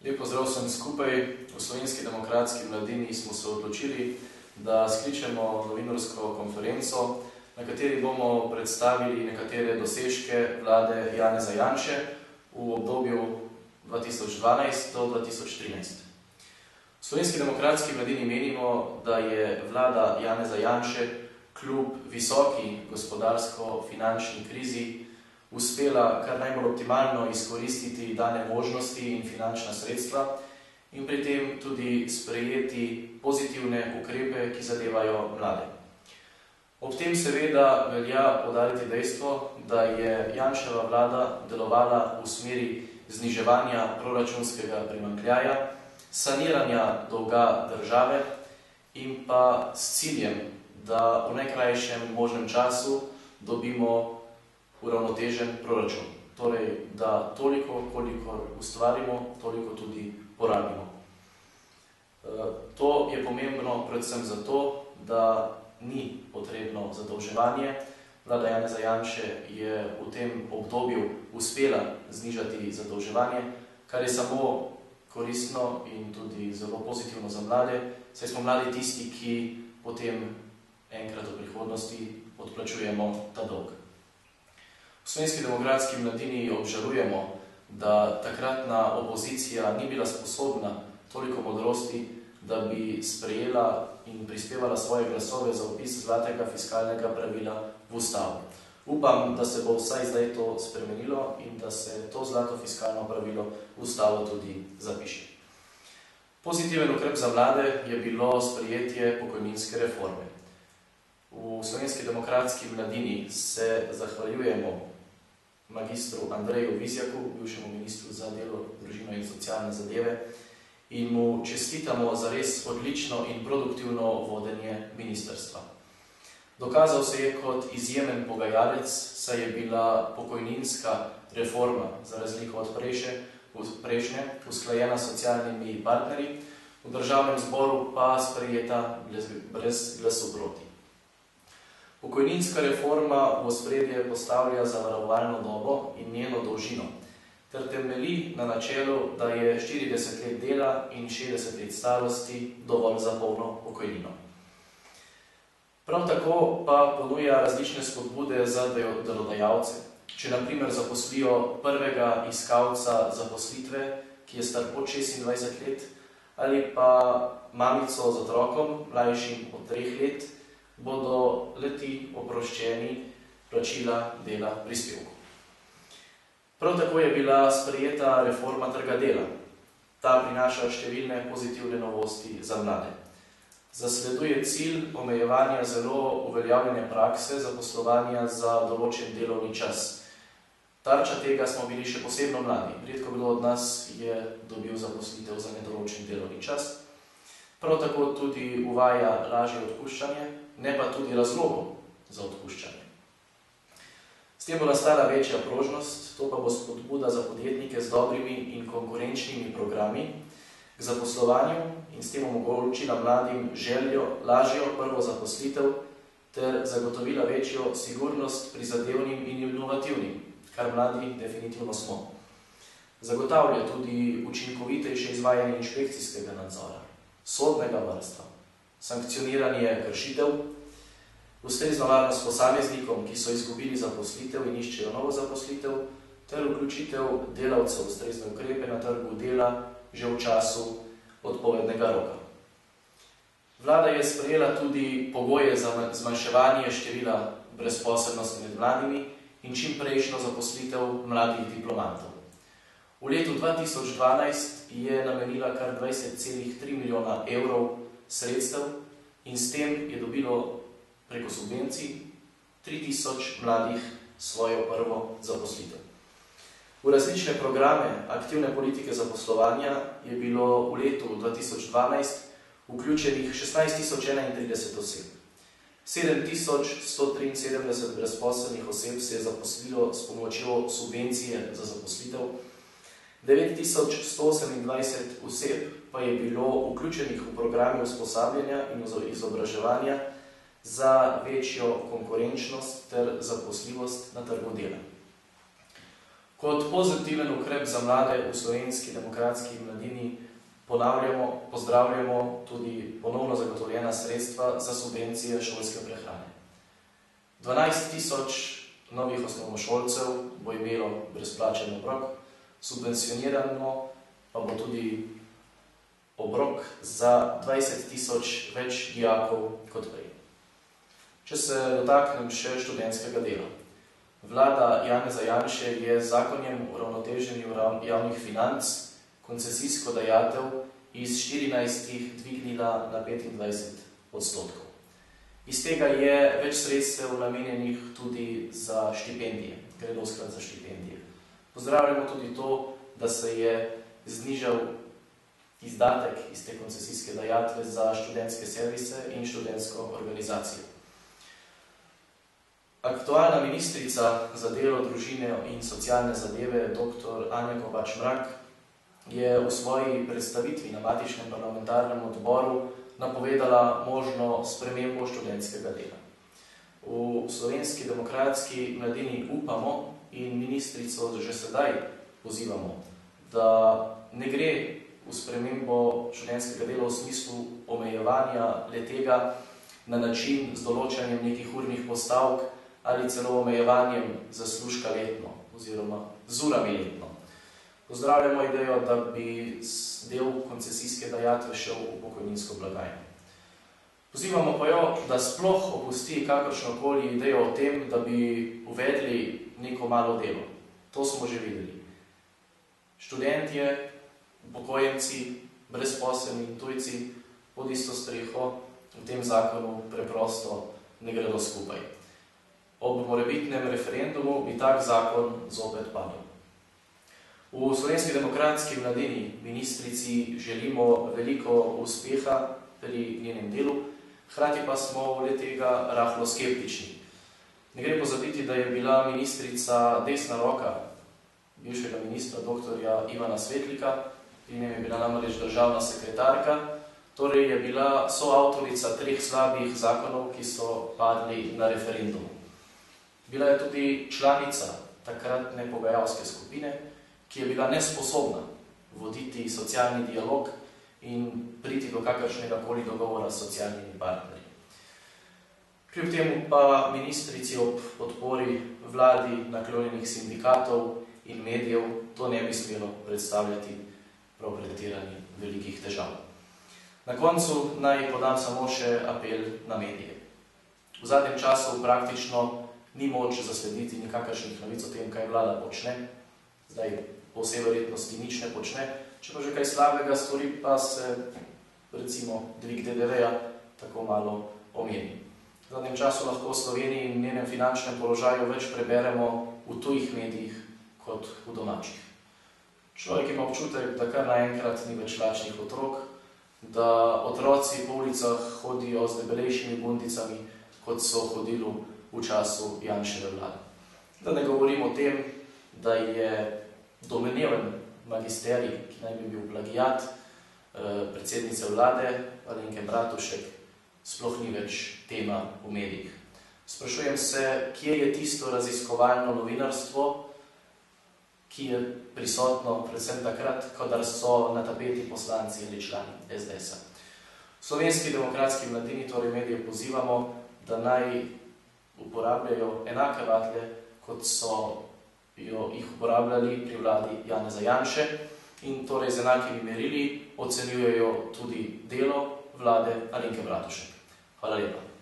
Lep pozdrav vsem skupaj. V Slovenski demokratski mladini smo se odločili, da skličemo novinarsko konferenco, na kateri bomo predstavili nekatere dosežke vlade Janeza Janše v obdobju 2012 do 2013. V Slovenski demokratski mladini menimo, da je vlada Janeza Janše kljub visoki gospodarsko-finančni krizi uspela kar najbolj optimalno izkoristiti dane možnosti in finančna sredstva in pri tem tudi sprejeti pozitivne ukrepe, ki zadevajo mlade. Ob tem seveda velja poudariti dejstvo, da je Janševa vlada delovala v smeri zniževanja proračunskega primanjkljaja, saniranja dolga države in pa s ciljem, da v najkrajšem možnem času dobimo uravnotežen proračun. Torej, da toliko, kolikor ustvarimo, toliko tudi porabimo. To je pomembno predvsem zato, da ni potrebno zadolževanje. Vlada Janeza Janše je v tem obdobju uspela znižati zadolževanje, kar je samo koristno in tudi zelo pozitivno za mlade, saj smo mladi tisti, ki potem enkrat v prihodnosti odplačujemo ta dolg. V Slovenski demokratski mladini obžalujemo, da takratna opozicija ni bila sposobna toliko modrosti, da bi sprejela in prispevala svoje glasove za vpis zlatega fiskalnega pravila v ustavo. Upam, da se bo vsaj zdaj to spremenilo in da se to zlato fiskalno pravilo v ustavo tudi zapiše. Pozitiven ukrep za mlade je bilo sprejetje pokojninske reforme. V Slovenski demokratski mladini se zahvaljujemo magistru Andreju Vizjaku, bivšemu ministru za delo, družino in socialne zadeve, in mu čestitamo za res odlično in produktivno vodenje ministrstva. Dokazal se je kot izjemen pogajalec, saj je bila pokojninska reforma, za razliko od prejšnje, usklajena s socialnimi partnerji, v državnem zboru pa sprejeta brez glasu proti. Pokojninska reforma v ospredje postavlja zavarovalno dobo in njeno dolžino, ter temelji na načelu, da je 40 let dela in 60 let starosti dovolj za polno pokojnino. Prav tako pa ponuja različne spodbude za delodajalce. Če na primer zaposlijo prvega iskalca zaposlitve, ki je star pod 26 let, ali pa mamico z otrokom, mlajšim od 3 let, bodo le-ti oproščeni plačila dela prispevkov. Prav tako je bila sprejeta reforma trga dela. Ta prinaša številne pozitivne novosti za mlade. Zasleduje cilj omejevanja zelo uveljavljene prakse zaposlovanja za določen delovni čas. Tarča tega smo bili še posebno mladi. Redko kdo od nas je dobil zaposlitev za nedoločen delovni čas. Prav tako tudi uvaja lažje odpuščanje, ne pa tudi razlogov za odpuščanje. S tem bo nastala večja prožnost, to pa bo spodbuda za podjetnike z dobrimi in konkurenčnimi programi k zaposlovanju in s tem omogočila mladim željo, lažjo prvo zaposlitev ter zagotovila večjo sigurnost prizadevnim in inovativnim, kar mladi definitivno smo. Zagotavlja tudi učinkovitejše izvajanje inšpekcijskega nadzora, sodnega varstva, sankcioniranje kršitev, ustrezno varnost posameznikom, ki so izgubili zaposlitev in iščejo novo zaposlitev, ter vključitev delavcev ustrezne ukrepe na trgu dela že v času odpovednega roka. Vlada je sprejela tudi pogoje za zmanjševanje števila brezposelnosti med mladimi in čimprejšnjo zaposlitev mladih diplomantov. V letu 2012 je namenila kar 20,3 milijona evrov sredstev in s tem je dobilo preko subvencij 3000 mladih svojo prvo zaposlitev. V različne programe aktivne politike zaposlovanja je bilo v letu 2012 vključenih 16.031 oseb. 7.173 brezposelnih oseb se je zaposlilo s pomočjo subvencije za zaposlitev, 9.128 oseb pa je bilo vključenih v programe usposabljanja in izobraževanja za večjo konkurenčnost ter zaposljivost na trgu dela. Kot pozitiven ukrep za mlade v Slovenski demokratski mladini pozdravljamo tudi ponovno zagotovljena sredstva za subvencije šolske prehrane. 12.000 novih osnovnošolcev bo imelo brezplačen obrok, subvencionirano pa bo tudi obrok za 20.000 več dijakov kot prej. Če se dotaknem še študentskega dela. Vlada Janeza Janše je z zakonjem o uravnoteženju javnih financ koncesijsko dajatev iz 14 dvignila na 25%. Iz tega je več sredstev namenjenih tudi za štipendije, gredo sklad za štipendije. Pozdravljamo tudi to, da se je znižal izdatek iz te koncesijske dajatve za študentske servise in študentsko organizacijo. Aktualna ministrica za delo, družine in socialne zadeve, dr. Anja Kopač Mrak, je v svoji predstavitvi na matičnem parlamentarnem odboru napovedala možno spremembo študentskega dela. V Slovenski demokratski mladini upamo in ministrico že sedaj pozivamo, da ne gre v spremembo študentskega dela v smislu omejevanja le-tega na način z določanjem nekih urnih postavk ali celo omejevanjem zaslužka letno oziroma z urami letno. Pozdravljamo idejo, da bi del koncesijske dajatve šel v pokojninsko blagajno. Pozivamo pa jo, da sploh opusti kakršnokoli idejo o tem, da bi uvedli neko malo delo. To smo že videli. Študentje, upokojenci, brezposelni tujci pod isto streho v tem zakonu preprosto ne gredo skupaj. Ob morebitnem referendumu bi tak zakon zopet padel. V Slovenski demokratski mladini ministrici želimo veliko uspeha pri njenem delu, hkrati pa smo le-tega rahlo skeptični. Ne gre pozabiti, da je bila ministrica desna roka bivšega ministra dr. Ivana Svetlika, pri njem je bila namreč državna sekretarka, torej je bila soavtorica 3 slabih zakonov, ki so padli na referendumu. Bila je tudi članica takratne pogajalske skupine, ki je bila nesposobna voditi socialni dialog in priti do kakršnega koli dogovora s socialnimi partnerji. Kljub temu pa ministrici ob podpori vladi naklonjenih sindikatov in medijev to ne bi smelo predstavljati prav pretirani velikih težav. Na koncu naj podam samo še apel na medije. V zadnjem času praktično ni moč zaslediti nikakršnih novic o tem, kaj vlada počne. Zdaj po vsej verjetnosti nič ne počne. Če pa že kaj slabega stori, pa se recimo dvig DDV-ja tako malo omeni. V zadnjem času lahko v Sloveniji in njenem finančnem položaju več preberemo v tujih medijih kot v domačih. Človek ima občutek, da kar naenkrat ni več lačnih otrok, da otroci po ulicah hodijo z debelejšimi bundicami, kot so hodili v času Janševe vlade. Da ne govorim o tem, da je domneven magisterij, ki naj bi bil plagiat predsednice vlade Alenke Bratušek, sploh ni več tema v medijih. Sprašujem se, kje je tisto raziskovalno novinarstvo, ki je prisotno predvsem takrat, kadar so na tapeti poslanci ali člani SDS-a. V Slovenski demokratski mladini torej medije pozivamo, da naj uporabljajo enake vatle, kot so jih uporabljali pri vladi Janeza Janše in torej z enakimi merili ocenjujejo tudi delo vlade Alenke Bratušek. Hvala lepa.